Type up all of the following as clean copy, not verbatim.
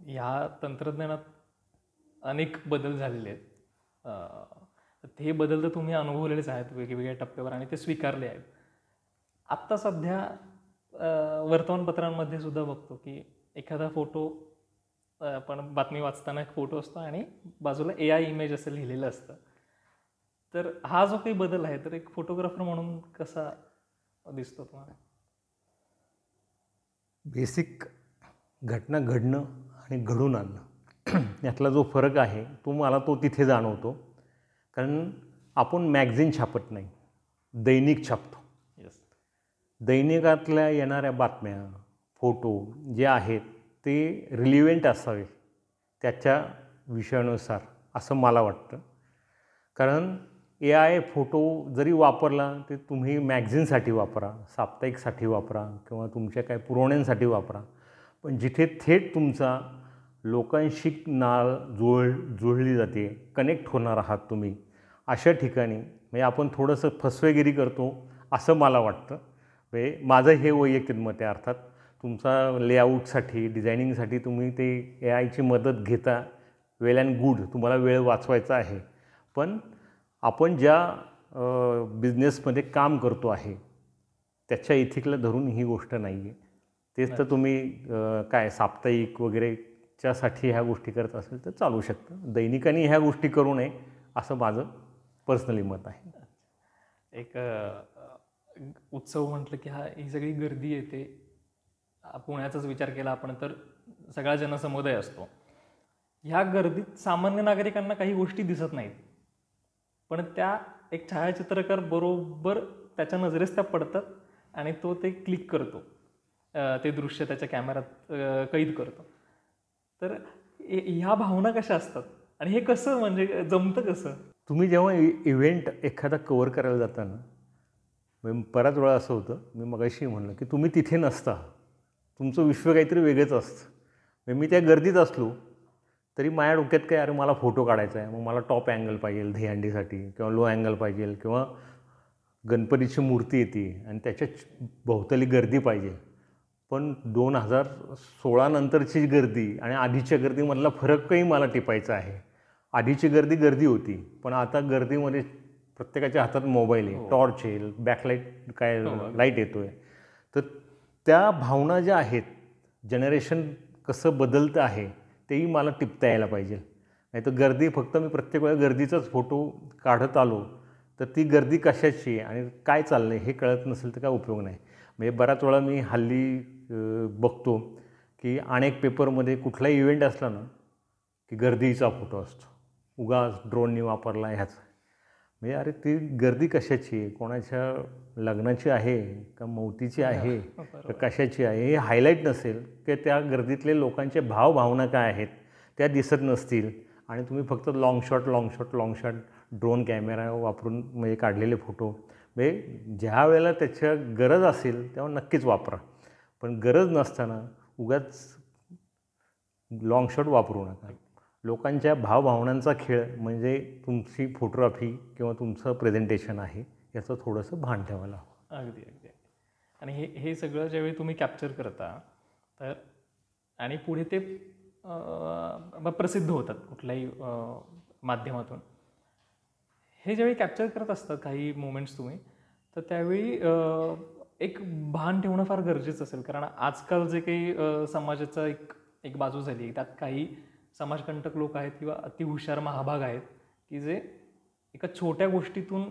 ह्या तंत्रज्ञानात अनेक बदल झालेले आहेत. हे बदल तर तुम्ही अनुभवलेलेच आहेत वेगवेगळ्या टप्प्यावर आणि ते स्वीकारले आहेत. आत्ता सध्या वर्तमानपत्रांमध्ये सुद्धा बघतो की एखादा फोटो, आपण बातमी वाचताना एक फोटो असतो आणि बाजूला AI इमेज असं लिहिलेलं असतं. तर हा जो काही बदल आहे तर एक फोटोग्राफर म्हणून कसा दिसतो तुम्हाला? बेसिक घटना घडणं आणि घडून आणणं यातला जो फरक आहे मला तो तिथे जाणवतो. कारण आपण मॅगझिन छापत नाही, दैनिक छापतो. येस. दैनिकातल्या येणाऱ्या बातम्या, फोटो जे आहेत ते रिलिव्हेंट असावे त्याच्या विषयानुसार, असं मला वाटतं. कारण AI फोटो जरी वापरला ते तुम्ही मॅगझिनसाठी वापरा, साप्ताहिकसाठी वापरा किंवा तुमच्या काही पुरवण्यांसाठी वापरा, पण जिथे थेट तुमचा लोकांशी नाळ जुळली जाते, कनेक्ट होणार आहात तुम्ही, अशा ठिकाणी म्हणजे आपण थोडंसं फसवेगिरी करतो असं मला वाटतं. म्हणजे माझं हे वैयक्तिक मत आहे. अर्थात तुमचा लेआउटसाठी, डिझायनिंगसाठी तुम्ही ते AIची मदत घेता, वेल अँड गुड, तुम्हाला वेळ वाचवायचा आहे. पण आपण ज्या बिझनेसमध्ये काम करतो आहे त्याच्या इथिकला धरून ही गोष्ट नाही आहे. तेच तर तुम्ही काय साप्ताहिक वगैरेच्यासाठी ह्या गोष्टी करत असेल तर चालू शकतं. दैनिकांनी ह्या गोष्टी करू नये असं माझं पर्सनली मत आहे. एक उत्सव म्हटलं की ही सगळी गर्दी येते. पुण्याचाच विचार केला आपण तर सगळा जनसमुदाय असतो. ह्या गर्दीत सामान्य नागरिकांना काही गोष्टी दिसत नाहीत, पण त्या एक छायाचित्रकार बरोबर त्याच्या नजरेस त्या पडतात आणि तो ते क्लिक करतो, ते दृश्य त्याच्या कॅमेऱ्यात कैद करतो. तर ह्या भावना कशा असतात आणि हे कसं म्हणजे जमतं कसं? तुम्ही जेव्हा इव्हेंट एखादा कवर करायला जाताना, बऱ्याच वेळा असं होतं, मी मगाशी म्हणलं की तुम्ही तिथे नसता, तुमचं विश्व काहीतरी वेगळंच असतं. मी त्या गर्दीत असलो तरी माझ्या डोक्यात काय, अरे मला फोटो काढायचा आहे, मग मला टॉप अँगल पाहिजे दहीहंडीसाठी किंवा लो अँगल पाहिजे किंवा गणपतीची मूर्ती येते आणि त्याच्या भोवताली गर्दी पाहिजे. पण 2016 नंतरची गर्दी आणि आधीच्या गर्दीमधला फरकही मला टिपायचा आहे. आधीची गर्दी होती, पण आता गर्दीमध्ये प्रत्येकाच्या हातात मोबाईल आहे, टॉर्च आहे, बॅकलाईट काय लाईट येतो आहे. तर त्या भावना ज्या आहेत, जनरेशन कसं बदलतं आहे तेही मला टिपता यायला पाहिजे. नाही तर गर्दी फक्त मी प्रत्येक वेळा गर्दीचाच फोटो काढत आलो तर ती गर्दी कशाची आहे आणि काय चाललं आहे हे कळत नसेल तर काय उपयोग नाही. म्हणजे बऱ्याच वेळा मी हल्ली बघतो की अनेक पेपरमध्ये कुठलाही इव्हेंट असला ना की गर्दीचा फोटो असतो, उगाच ड्रोननी वापरला ह्याचा. म्हणजे अरे ती गर्दी कशाची आहे, कोणाच्या लग्नाची आहे का मौतीची आहे का कशाची आहे हे हायलाईट नसेल की त्या गर्दीतले लोकांचे भावभावना काय आहेत त्या दिसत नसतील आणि तुम्ही फक्त लाँग शॉट ड्रोन कॅमेरा वापरून म्हणजे काढलेले फोटो, म्हणजे ज्या वेळेला त्याच्या गरज असेल तेव्हा नक्कीच वापरा, पण गरज नसताना उगाच लाँग शॉट वापरू नका. लोकांच्या भावभावनांचा खेळ म्हणजे तुमची फोटोग्राफी किंवा तुमचं प्रेझेंटेशन आहे याचं थोडंसं भान ठेवायला हवं. अगदी. आणि हे सगळं ज्यावेळी तुम्ही कॅप्चर करता तर आणि पुढे ते प्रसिद्ध होतात कुठल्याही माध्यमातून, हे ज्यावेळी कॅप्चर करत असतात काही मोमेंट्स तुम्ही, तर त्यावेळी एक भान ठेवणं फार गरजेचं असेल. कारण आजकाल जे काही समाजाचा एक बाजू झाली आहे, त्यात काही समाजकंटक लोक आहेत किंवा अतिहुशार महाभाग आहेत की जे एका छोट्या गोष्टीतून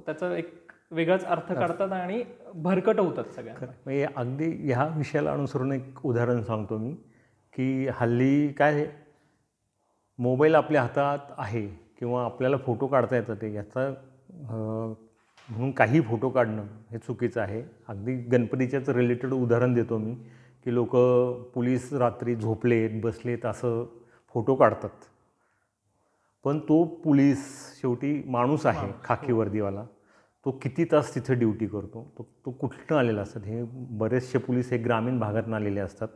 त्याचा एक वेगळाच अर्थ काढतात आणि भरकटवतात सगळ्यांना. म्हणजे अगदी ह्या विषयाला अनुसरून एक उदाहरण सांगतो मी की हल्ली काय, मोबाईल आपल्या हातात आहे किंवा आपल्याला फोटो काढता येतं ते याचा म्हणून काही फोटो काढणं हे चुकीचं आहे. अगदी गणपतीच्याच रिलेटेड उदाहरण देतो मी की लोक पोलीस रात्री झोपलेत बसलेत असं फोटो काढतात, पण तो पोलीस शेवटी माणूस आहे, खाकी वर्दीवाला. तो किती तास तिथे ड्युटी करतो, तो कुठून आलेला असतात. हे बरेचसे पोलीस हे ग्रामीण भागातून आलेले असतात,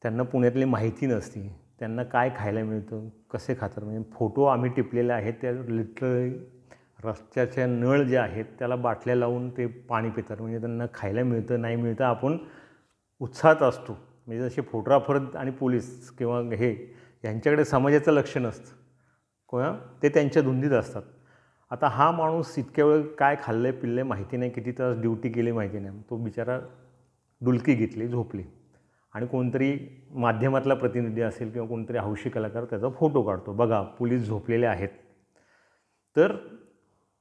त्यांना पुण्यातली माहिती नसते, त्यांना काय खायला मिळतं, कसे खातात. म्हणजे फोटो आम्ही टिपलेले आहेत त्या लिटरली रस्त्याच्या नळ जे आहेत त्याला बाटल्या लावून ते पाणी पितात. म्हणजे त्यांना खायला मिळतं नाही मिळतं आपण उत्साहात असतो म्हणजे जसे फोटोग्राफर आणि पोलीस किंवा हे यांच्याकडे समाजाचं लक्ष नसतं किंवा ते त्यांच्या धुंदीत असतात. आता हा माणूस इतक्या वेळ काय खाल्लं आहे पिल्लं माहिती नाही, किती तास ड्युटी केली माहिती नाही, तो बिचारा डुलकी घेतली, झोपली आणि कोणतरी माध्यमातला प्रतिनिधी असेल किंवा कोणतरी हौशी कलाकार त्याचा फोटो काढतो, बघा पोलीस झोपलेले आहेत. तर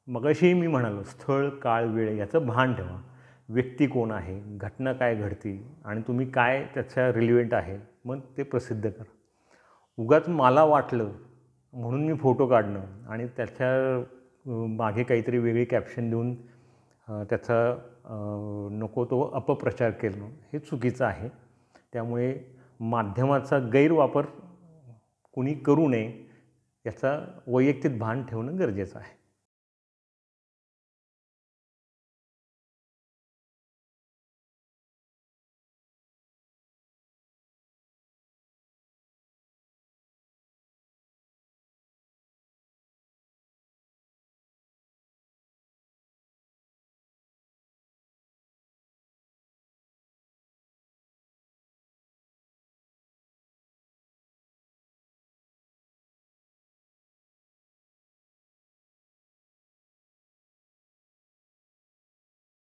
मगाशीही मी म्हणालो स्थळ काळ वेळ याचं भान ठेवा. व्यक्ती कोण आहे, घटना काय घडती आणि तुम्ही काय त्याच्या रिलिव्हेंट आहे, मग ते प्रसिद्ध करा. उगाच मला वाटलं म्हणून मी फोटो काढणं आणि त्याच्या मागे काहीतरी वेगळी कॅप्शन देऊन त्याचा नको तो अपप्रचार करणं हे चुकीचं आहे. त्यामुळे माध्यमाचा गैरवापर कुणी करू नये याचा वैयक्तिक भान ठेवणं गरजेचं आहे.